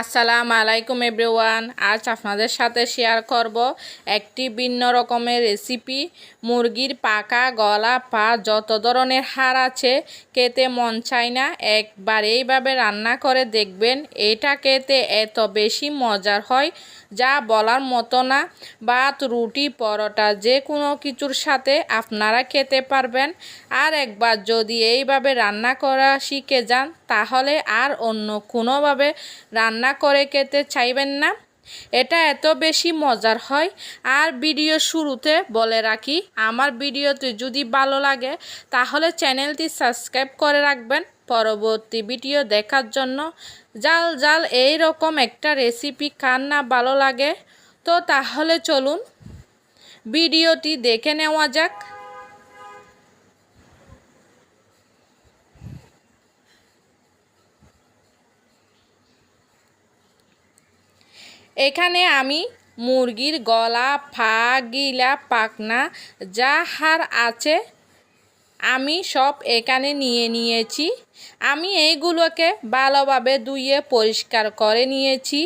আসসালামু আলাইকুম এভরিওয়ান। আজ আপনাদের সাথে শেয়ার করব একটি ভিন্ন রকমের রেসিপি। মুরগির পাকা গলা পা যত ধরনের হাড় আছে খেতে মন চায় না, একবার এইভাবে রান্না করে দেখবেন। এটা খেতে এত বেশি মজার হয় যা বলার মতো না। ভাত, রুটি, পরোটা যে কোনো কিছুর সাথে আপনারা খেতে পারবেন। আর একবার যদি এইভাবে রান্না করা শিখে যান তাহলে আর অন্য কোনোভাবে রান্না করে খেতে চাইবেন না। এটা এত বেশি মজার হয়। আর ভিডিও শুরুতে বলে রাখি, আমার ভিডিওতে যদি ভালো লাগে তাহলে চ্যানেলটি সাবস্ক্রাইব করে রাখবেন পরবর্তী ভিডিও দেখার জন্য। জাল জাল এইরকম একটা রেসিপি কার না ভালো লাগে? তো তাহলে চলুন ভিডিওটি দেখে নেওয়া যাক। এখানে আমি মুরগির গলা, পা, গিলা, পাখনা যা হাড় আছে আমি সব এখানে নিয়ে নিয়েছি। আমি এইগুলোকে ভালোভাবে ধুয়ে পরিষ্কার করে নিয়েছি।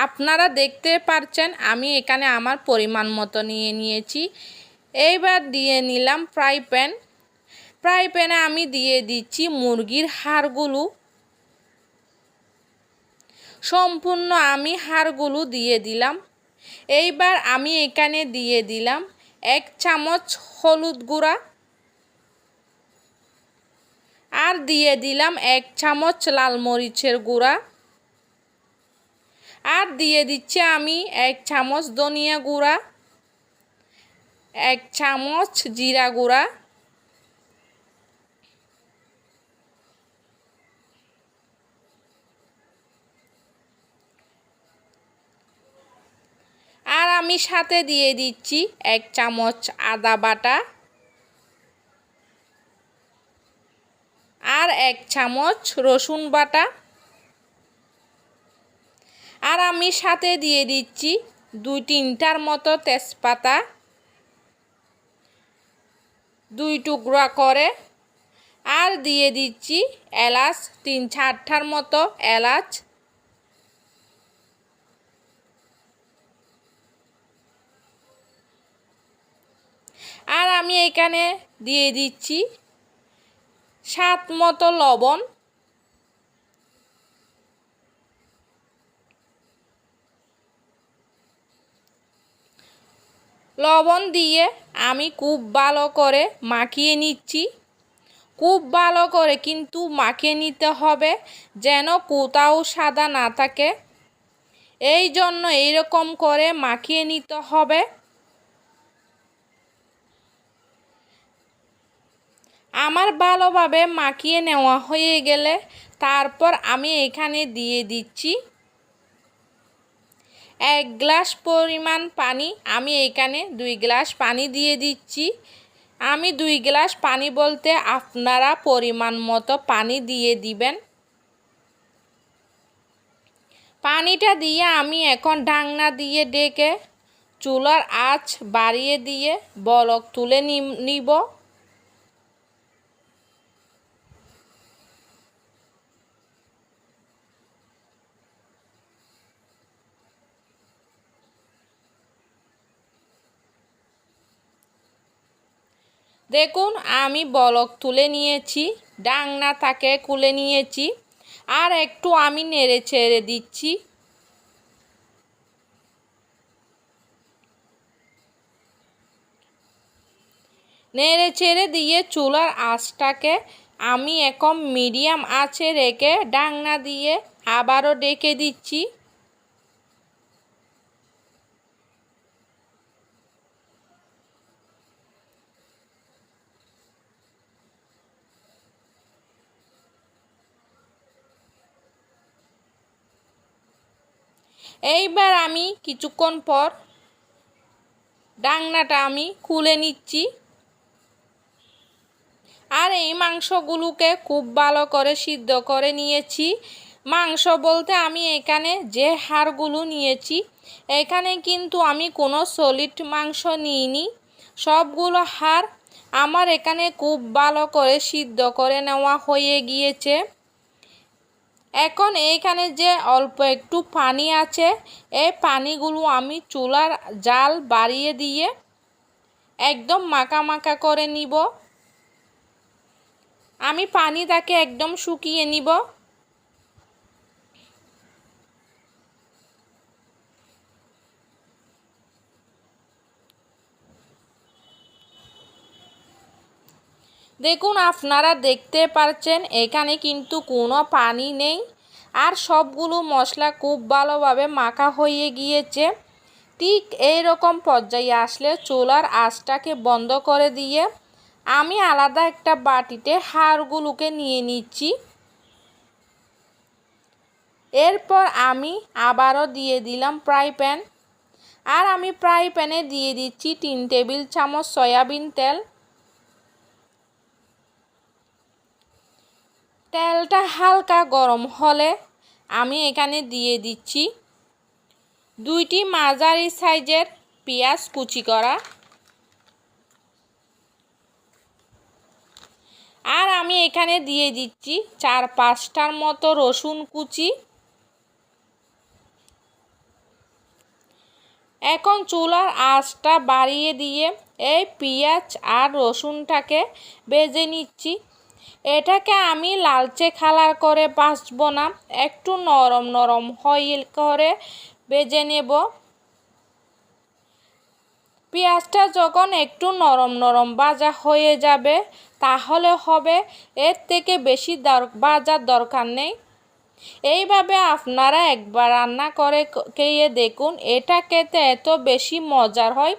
আপনারা দেখতে পাচ্ছেন আমি এখানে আমার পরিমাণ মতো নিয়ে নিয়েছি। এইবার দিয়ে নিলাম ফ্রাই প্যান। ফ্রাই প্যানে আমি দিয়ে দিচ্ছি মুরগির হাড়গুলো। সম্পূর্ণ আমি হাড়গুলো দিয়ে দিলাম। এইবার আমি এখানে দিয়ে দিলাম 1 চামচ হলুদ গুঁড়া, আর দিয়ে দিলাম 1 চামচ লাল মরিচের গুঁড়া, আর দিয়ে দিচ্ছি আমি 1 চামচ ধনিয়া গুঁড়া, 1 চামচ জিরা গুঁড়া, আর আমি সাথে দিয়ে দিচ্ছি 1 চামচ আদা বাটা, আর 1 চামচ রসুন বাটা, আর আমি সাথে দিয়ে দিচ্ছি 2-3টার মতো তেজপাতা 2 টুকরা করে, আর দিয়ে দিচ্ছি এলাচ 3-4টার মতো এলাচ, আর আমি এখানে দিয়ে দিচ্ছি স্বাদ মতো লবণ। লবণ দিয়ে আমি খুব ভালো করে মাখিয়ে নিচ্ছি। খুব ভালো করে কিন্তু মাখিয়ে নিতে হবে যেন কোথাও সাদা না থাকে। এই জন্য এইরকম করে মাখিয়ে নিতে হবে। আমার ভালোভাবে মাখিয়ে নেওয়া হয়ে গেলে তারপর আমি এখানে দিয়ে দিচ্ছি 1 গ্লাস পরিমাণ পানি। আমি এখানে 2 গ্লাস পানি দিয়ে দিচ্ছি। আমি 2 গ্লাস পানি বলতে আপনারা পরিমাণ মতো পানি দিয়ে দিবেন। পানিটা দিয়ে আমি এখন ঢাকনা দিয়ে ঢেকে চুলার আঁচ বাড়িয়ে দিয়ে বলক তুলে নিব। দেখুন আমি বলক তুলে নিয়েছি, ঢাকনা তাকে খুলে নিয়েছি, আর একটু আমি নেড়ে ছেড়ে দিচ্ছি। নেড়ে ছেড়ে দিয়ে চুলার আঁচটাকে আমি এখন মিডিয়াম আঁচে রেখে ঢাকনা দিয়ে আবারও ঢেকে দিচ্ছি। এইবার আমি কিছুক্ষণ পর ঢাকনাটা আমি খুলে নিচ্ছি। আর এই মাংসগুলোকে খুব ভালো করে সিদ্ধ করে নিয়েছি। মাংস বলতে আমি এখানে যে হাড়গুলো নিয়েছি এখানে কিন্তু আমি কোনো সলিড মাংস নিইনি, সবগুলো হাড় আমার এখানে খুব ভালো করে সিদ্ধ করে নেওয়া হয়ে গিয়েছে। এখন এইখানে যে অল্প একটু পানি আছে, এই পানিগুলো আমি চুলার জাল বাড়িয়ে দিয়ে একদম মাখা মাখা করে নিব। আমি পানিটাকে একদম শুকিয়ে নিব। দেখুন, আপনারা দেখতে পাচ্ছেন এখানে কিন্তু কোনো পানি নেই, আর সবগুলো মশলা খুব ভালোভাবে মাখা হয়ে গিয়েছে। ঠিক এইরকম পর্যায়ে আসলে চুলার আঁচটাকে বন্ধ করে দিয়ে আমি আলাদা একটা বাটিতে হাড়গুলোকে নিয়ে নিচ্ছি। এরপর আমি আবারও দিয়ে দিলাম ফ্রাই প্যান, আর আমি ফ্রাই প্যানে দিয়ে দিচ্ছি 3 টেবিল চামচ সয়াবিন তেল। তেলটা হালকা গরম হলে আমি এখানে দিয়ে দিচ্ছি 2টি মাঝারি সাইজের পেঁয়াজ কুচি করা, আর আমি এখানে দিয়ে দিচ্ছি 4-5টার মতো রসুন কুচি। এখন চুলার আঁচটা বাড়িয়ে দিয়ে এই পেঁয়াজ আর রসুনটাকে ভেজে নিচ্ছি। এটাকে আমি লালচে কালার করে ভাজবো না, একটু নরম নরম হয়ে করে ভেজে নেব। পেঁয়াজটা যখন একটু নরম নরম ভাজা হয়ে যাবে তাহলে হবে, এর থেকে বেশি ভাজার দরকার নেই। এইভাবে আপনারা একবার রান্না করে খেয়ে দেখুন, এটা খেতে এত বেশি মজার হয়,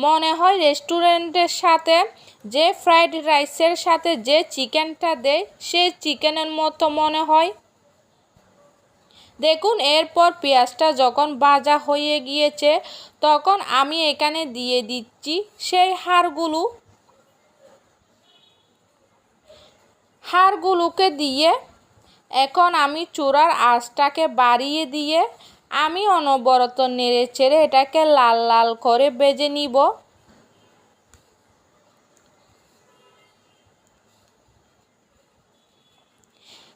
মনে হয় রেস্টুরেন্টের সাথে যে ফ্রাইড রাইসের সাথে যে চিকেনটা দেয় সেই চিকেনের মতো মনে হয়। দেখুন, এরপর পেঁয়াজটা যখন ভাজা হয়ে গিয়েছে তখন আমি এখানে দিয়ে দিচ্ছি সেই হাড়গুলোকে দিয়ে এখন আমি চুলার আঁচটাকে বাড়িয়ে দিয়ে আমি অনবরত নেড়ে চেড়ে এটাকে লাল লাল করে ভেজে নিব।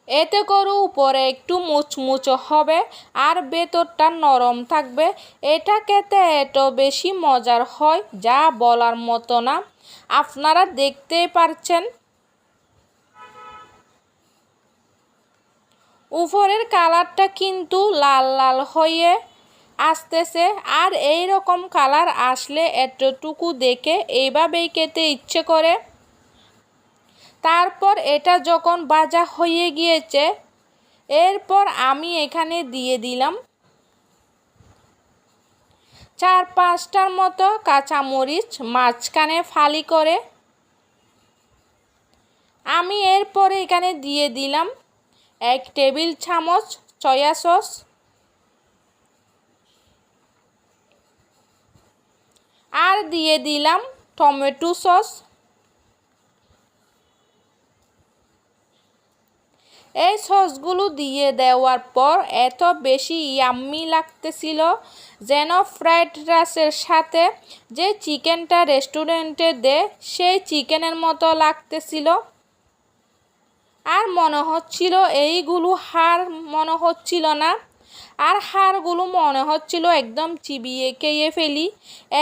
এতে করে উপরে একটু মুচমুচো হবে আর ভেতরটা নরম থাকবে। এটা খেতে এত বেশি মজার হয় যা বলার মতো না। আপনারা দেখতেই পারছেন উপরের কালারটা কিন্তু লাল লাল হয়ে আসতেছে, আর এই রকম কালার আসলে এতটুকু দেখে এইভাবেই খেতে ইচ্ছে করে। তারপর এটা যখন ভাজা হয়ে গিয়েছে এরপর আমি এখানে দিয়ে দিলাম 4-5টার মতো কাঁচামরিচ মাঝখানে ফালি করে। আমি এরপরে এখানে দিয়ে দিলাম 1 টেবিল চামচ সয়া সস, আর দিয়ে দিলাম টমেটো সস। এই সসগুলো দিয়ে দেওয়ার পর এত বেশি ইয়াম্মি লাগতেছিল যেন ফ্রাইড রাইসের সাথে যে চিকেনটা রেস্টুরেন্টে দেয় সেই চিকেনের মতো লাগতেছিল। আর মনে হচ্ছিল এইগুলো হাড় মনে হচ্ছিল না, আর হাড়গুলো মনে হচ্ছিল একদম চিবিয়ে খেয়ে ফেলি,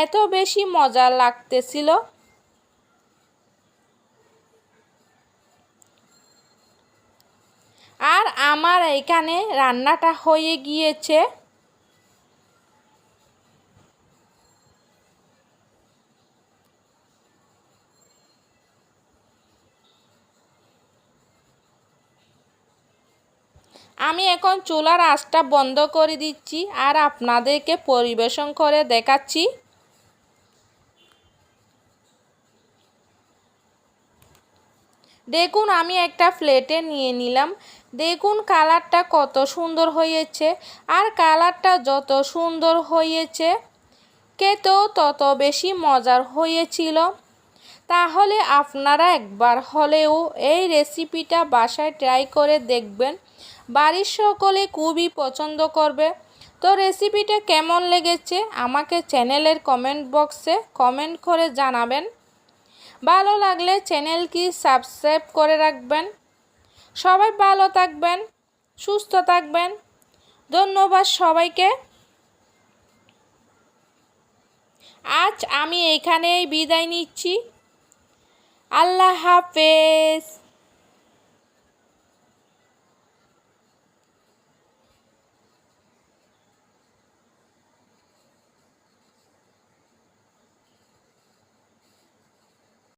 এত বেশি মজা লাগতেছিল। আর আমার এখানে রান্নাটা হয়ে গিয়েছে। আমি এখন চুলার আঁচটা বন্ধ করে দিচ্ছি আর আপনাদেরকে পরিবেশন করে দেখাচ্ছি। দেখুন, আমি একটা প্লেটে নিয়ে নিলাম। দেখুন কালারটা কত সুন্দর হয়েছে, আর কালারটা যত সুন্দর হয়েছে খেতেও তত বেশি মজার হয়েছিল। তাহলে আপনারা একবার হলেও এই রেসিপিটা বাসায় ট্রাই করে দেখবেন, বাড়ির সকলে খুবই পছন্দ করবে। তো রেসিপিটা কেমন লেগেছে আমাকে চ্যানেলের কমেন্ট বক্সে কমেন্ট করে জানাবেন। ভালো লাগলে চ্যানেলটি সাবস্ক্রাইব করে রাখবেন। সবাই ভালো থাকবেন, সুস্থ থাকবেন। ধন্যবাদ সবাইকে। আজ আমি এখানেই বিদায় নিচ্ছি। আল্লাহ হাফেজ।